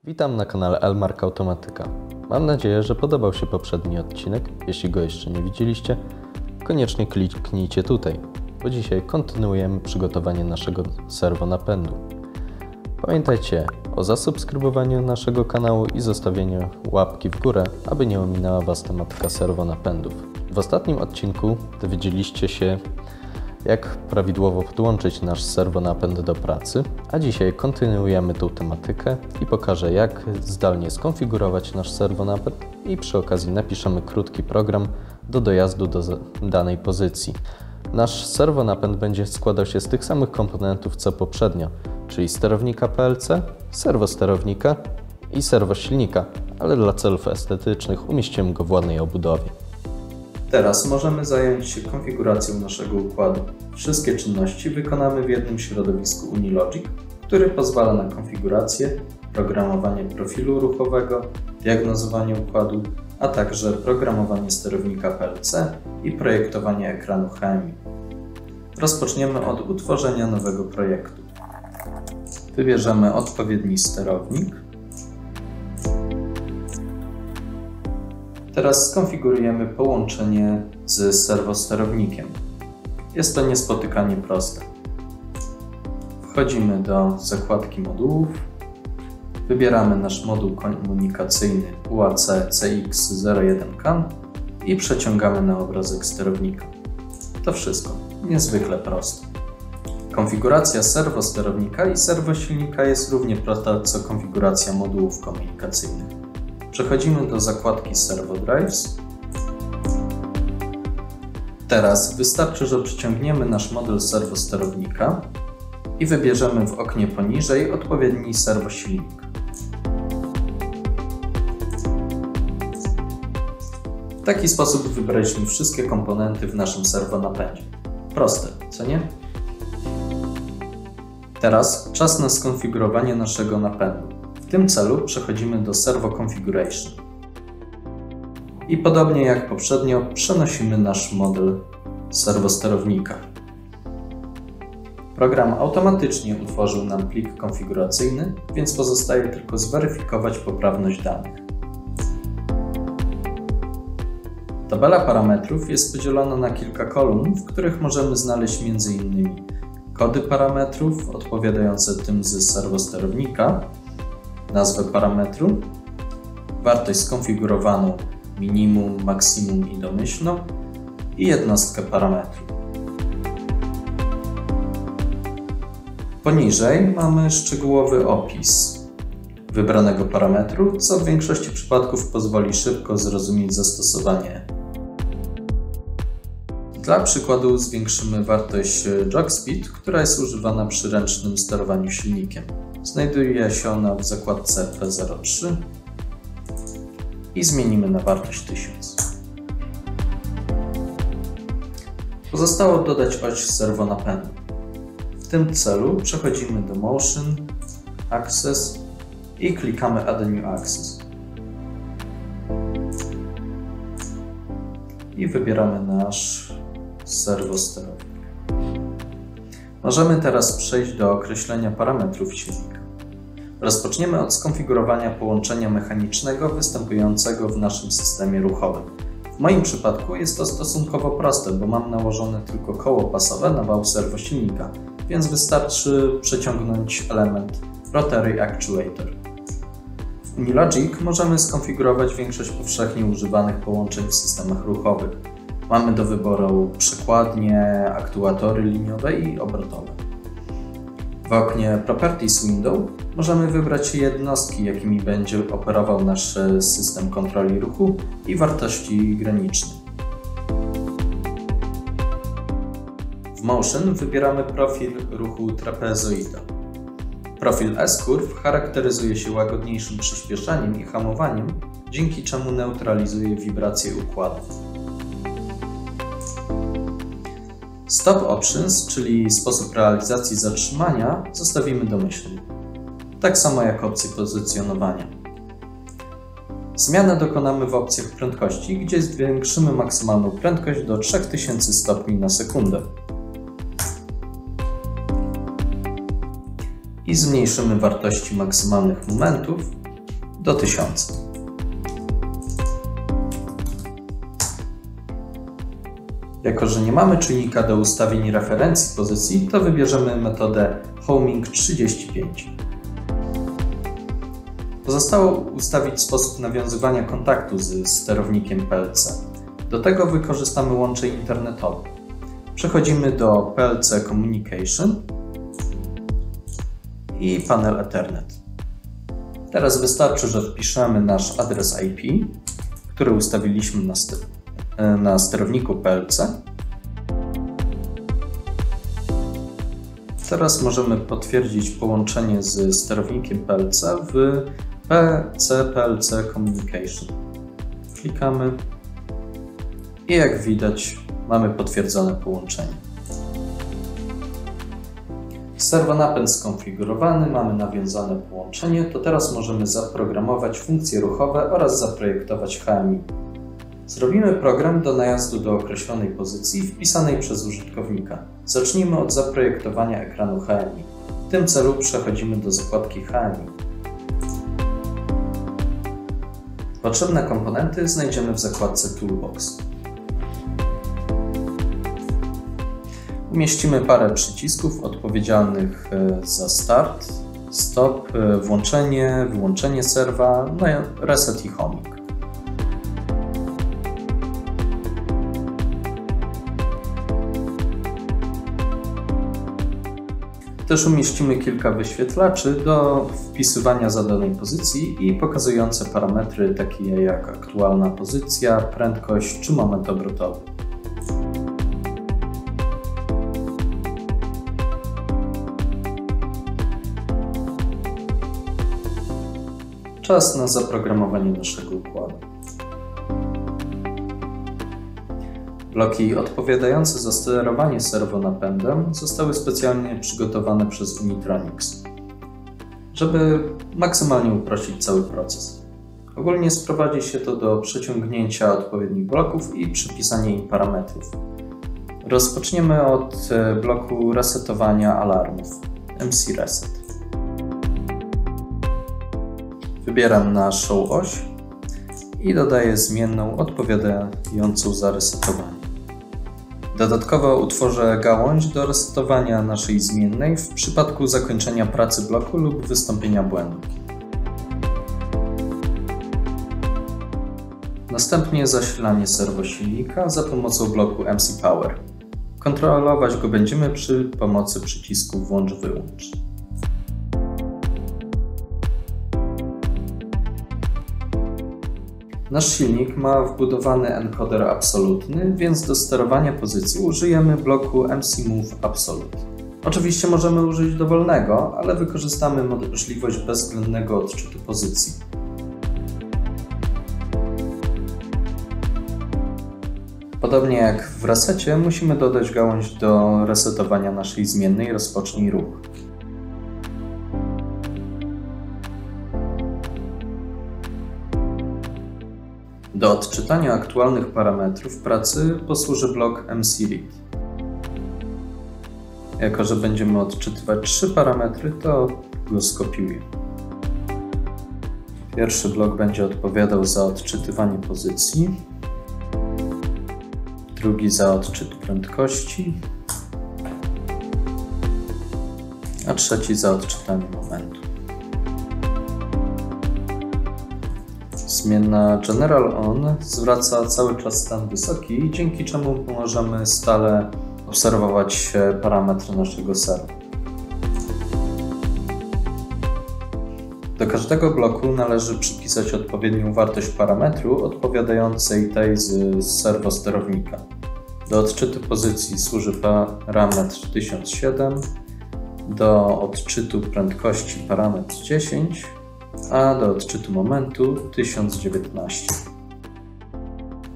Witam na kanale Elmark Automatyka. Mam nadzieję, że podobał się poprzedni odcinek. Jeśli go jeszcze nie widzieliście, koniecznie kliknijcie tutaj, bo dzisiaj kontynuujemy przygotowanie naszego serwonapędu. Pamiętajcie o zasubskrybowaniu naszego kanału i zostawieniu łapki w górę, aby nie ominęła Was tematyka serwonapędów. W ostatnim odcinku dowiedzieliście się, jak prawidłowo podłączyć nasz serwonapęd do pracy, a dzisiaj kontynuujemy tą tematykę i pokażę, jak zdalnie skonfigurować nasz serwonapęd i przy okazji napiszemy krótki program do dojazdu do danej pozycji. Nasz serwonapęd będzie składał się z tych samych komponentów co poprzednio, czyli sterownika PLC, serwosterownika i serwosilnika, ale dla celów estetycznych umieścimy go w ładnej obudowie. Teraz możemy zająć się konfiguracją naszego układu. Wszystkie czynności wykonamy w jednym środowisku Unilogic, który pozwala na konfigurację, programowanie profilu ruchowego, diagnozowanie układu, a także programowanie sterownika PLC i projektowanie ekranu HMI. Rozpoczniemy od utworzenia nowego projektu. Wybierzemy odpowiedni sterownik. Teraz skonfigurujemy połączenie z serwosterownikiem. Jest to niespotykanie proste. Wchodzimy do zakładki modułów, wybieramy nasz moduł komunikacyjny UAC CX01CAN i przeciągamy na obrazek sterownika. To wszystko. Niezwykle proste. Konfiguracja serwosterownika i serwosilnika jest równie prosta co konfiguracja modułów komunikacyjnych. Przechodzimy do zakładki Servo Drives. Teraz wystarczy, że przyciągniemy nasz model serwosterownika i wybierzemy w oknie poniżej odpowiedni serwosilnik. W taki sposób wybraliśmy wszystkie komponenty w naszym serwonapędzie. Proste, co nie? Teraz czas na skonfigurowanie naszego napędu. W tym celu przechodzimy do Servo Configuration. I podobnie jak poprzednio przenosimy nasz model serwosterownika. Program automatycznie utworzył nam plik konfiguracyjny, więc pozostaje tylko zweryfikować poprawność danych. Tabela parametrów jest podzielona na kilka kolumn, w których możemy znaleźć m.in. kody parametrów odpowiadające tym z serwosterownika, nazwę parametru, wartość skonfigurowaną minimum, maksimum i domyślną i jednostkę parametru. Poniżej mamy szczegółowy opis wybranego parametru, co w większości przypadków pozwoli szybko zrozumieć zastosowanie. Dla przykładu zwiększymy wartość jog speed, która jest używana przy ręcznym sterowaniu silnikiem. Znajduje się ona w zakładce P03 i zmienimy na wartość 1000. Pozostało dodać oś serwonapędu. W tym celu przechodzimy do Motion, Access i klikamy Add New Access. I wybieramy nasz serwosterownik. Możemy teraz przejść do określenia parametrów silnika. Rozpoczniemy od skonfigurowania połączenia mechanicznego występującego w naszym systemie ruchowym. W moim przypadku jest to stosunkowo proste, bo mam nałożone tylko koło pasowe na wał serwosilnika, więc wystarczy przeciągnąć element Rotary Actuator. W Unilogic możemy skonfigurować większość powszechnie używanych połączeń w systemach ruchowych. Mamy do wyboru przekładnie, aktuatory liniowe i obrotowe. W oknie Properties Window możemy wybrać jednostki, jakimi będzie operował nasz system kontroli ruchu i wartości graniczne. W Motion wybieramy profil ruchu trapezoida. Profil S-Curve charakteryzuje się łagodniejszym przyspieszaniem i hamowaniem, dzięki czemu neutralizuje wibracje układu. Stop Options, czyli sposób realizacji zatrzymania, zostawimy domyślny. Tak samo jak opcję pozycjonowania. Zmianę dokonamy w opcjach prędkości, gdzie zwiększymy maksymalną prędkość do 3000 stopni na sekundę. I zmniejszymy wartości maksymalnych momentów do 1000. Jako że nie mamy czujnika do ustawień referencji pozycji, to wybierzemy metodę Homing 35. Pozostało ustawić sposób nawiązywania kontaktu z sterownikiem PLC. Do tego wykorzystamy łącze internetowe. Przechodzimy do PLC Communication i panel Ethernet. Teraz wystarczy, że wpiszemy nasz adres IP, który ustawiliśmy na sterowniku PLC. Teraz możemy potwierdzić połączenie z sterownikiem PLC w PLC Communication. Klikamy i jak widać mamy potwierdzone połączenie. Serwonapęd skonfigurowany, mamy nawiązane połączenie, to teraz możemy zaprogramować funkcje ruchowe oraz zaprojektować HMI. Zrobimy program do najazdu do określonej pozycji wpisanej przez użytkownika. Zacznijmy od zaprojektowania ekranu HMI. W tym celu przechodzimy do zakładki HMI. Potrzebne komponenty znajdziemy w zakładce Toolbox. Umieścimy parę przycisków odpowiedzialnych za start, stop, włączenie, wyłączenie serwa, no i reset i homing. Też umieścimy kilka wyświetlaczy do wpisywania zadanej pozycji i pokazujące parametry takie jak aktualna pozycja, prędkość czy moment obrotowy. Czas na zaprogramowanie naszego układu. Bloki odpowiadające za sterowanie serwonapędem zostały specjalnie przygotowane przez Unitronics, żeby maksymalnie uprościć cały proces. Ogólnie sprowadzi się to do przeciągnięcia odpowiednich bloków i przypisania im parametrów. Rozpoczniemy od bloku resetowania alarmów MC Reset. Wybieram naszą oś i dodaję zmienną odpowiadającą za resetowanie. Dodatkowo utworzę gałąź do resetowania naszej zmiennej w przypadku zakończenia pracy bloku lub wystąpienia błędu. Następnie zasilanie serwosilnika za pomocą bloku MC Power. Kontrolować go będziemy przy pomocy przycisku włącz-wyłącz. Nasz silnik ma wbudowany encoder absolutny, więc do sterowania pozycji użyjemy bloku MC Move Absolute. Oczywiście możemy użyć dowolnego, ale wykorzystamy możliwość bezwzględnego odczytu pozycji. Podobnie jak w resecie, musimy dodać gałąź do resetowania naszej zmiennej Rozpocznij ruch. Do odczytania aktualnych parametrów pracy posłuży blok MC Read. Jako że będziemy odczytywać 3 parametry, to go skopiuję. Pierwszy blok będzie odpowiadał za odczytywanie pozycji, drugi za odczyt prędkości, a trzeci za odczytanie momentu. Zmienna General On zwraca cały czas stan wysoki, dzięki czemu możemy stale obserwować parametry naszego serwa. Do każdego bloku należy przypisać odpowiednią wartość parametru odpowiadającej tej z serwosterownika. Do odczytu pozycji służy parametr 1007, do odczytu prędkości parametr 10, a do odczytu momentu 1019.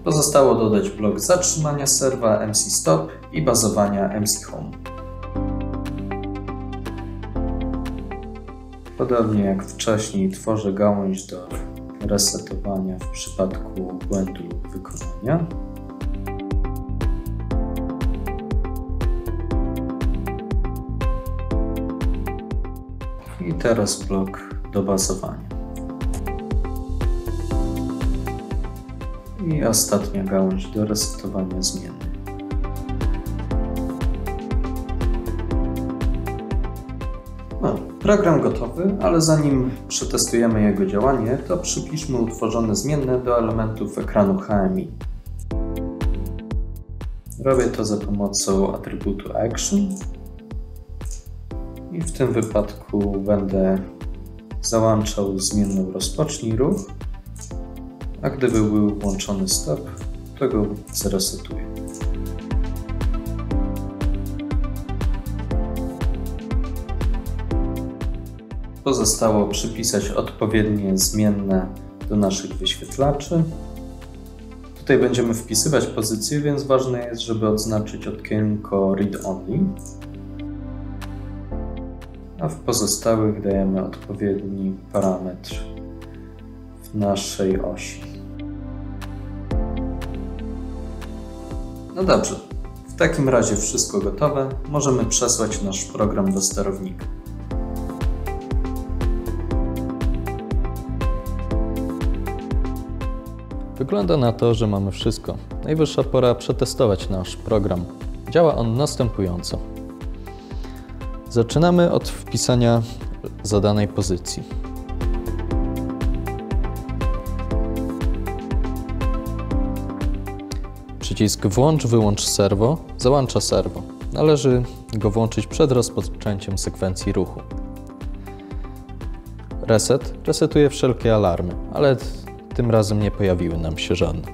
Pozostało dodać blok zatrzymania serwa MC Stop i bazowania MC Home. Podobnie jak wcześniej tworzę gałąź do resetowania w przypadku błędu wykonania. I teraz blok do bazowania. I ostatnia gałąź do resetowania zmiennych. No, program gotowy, ale zanim przetestujemy jego działanie, to przypiszmy utworzone zmienne do elementów ekranu HMI. Robię to za pomocą atrybutu Action i w tym wypadku będę załączał zmienną rozpocznij ruch, a gdyby był włączony stop, to go zresetuję. Pozostało przypisać odpowiednie zmienne do naszych wyświetlaczy. Tutaj będziemy wpisywać pozycję, więc ważne jest, żeby odznaczyć okienko Read Only. A w pozostałych dajemy odpowiedni parametr w naszej osi. No dobrze, w takim razie wszystko gotowe. Możemy przesłać nasz program do sterownika. Wygląda na to, że mamy wszystko. Najwyższa pora przetestować nasz program. Działa on następująco. Zaczynamy od wpisania zadanej pozycji. Przycisk Włącz-Wyłącz serwo załącza serwo. Należy go włączyć przed rozpoczęciem sekwencji ruchu. Reset resetuje wszelkie alarmy, ale tym razem nie pojawiły nam się żadne.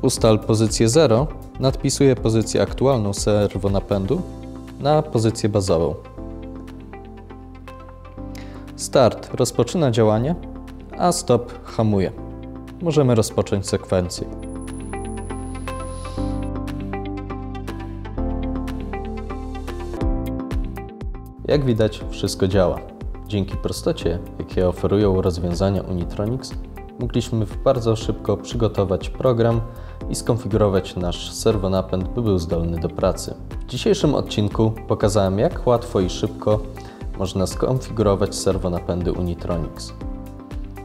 Ustal pozycję 0 nadpisuje pozycję aktualną serwonapędu na pozycję bazową. Start rozpoczyna działanie, a stop hamuje. Możemy rozpocząć sekwencję. Jak widać, wszystko działa. Dzięki prostocie, jakie oferują rozwiązania Unitronics, mogliśmy bardzo szybko przygotować program i skonfigurować nasz serwonapęd, by był zdolny do pracy. W dzisiejszym odcinku pokazałem, jak łatwo i szybko można skonfigurować serwonapędy Unitronics.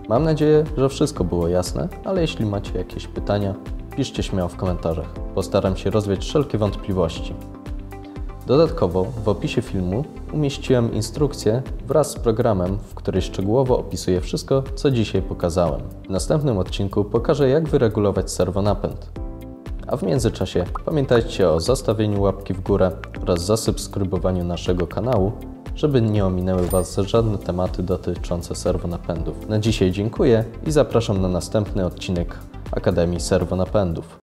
Mam nadzieję, że wszystko było jasne, ale jeśli macie jakieś pytania, piszcie śmiało w komentarzach. Postaram się rozwiać wszelkie wątpliwości. Dodatkowo w opisie filmu umieściłem instrukcję wraz z programem, w której szczegółowo opisuję wszystko, co dzisiaj pokazałem. W następnym odcinku pokażę, jak wyregulować serwonapęd. A w międzyczasie pamiętajcie o zostawieniu łapki w górę oraz zasubskrybowaniu naszego kanału, żeby nie ominęły Was żadne tematy dotyczące serwonapędów. Na dzisiaj dziękuję i zapraszam na następny odcinek Akademii Serwonapędów.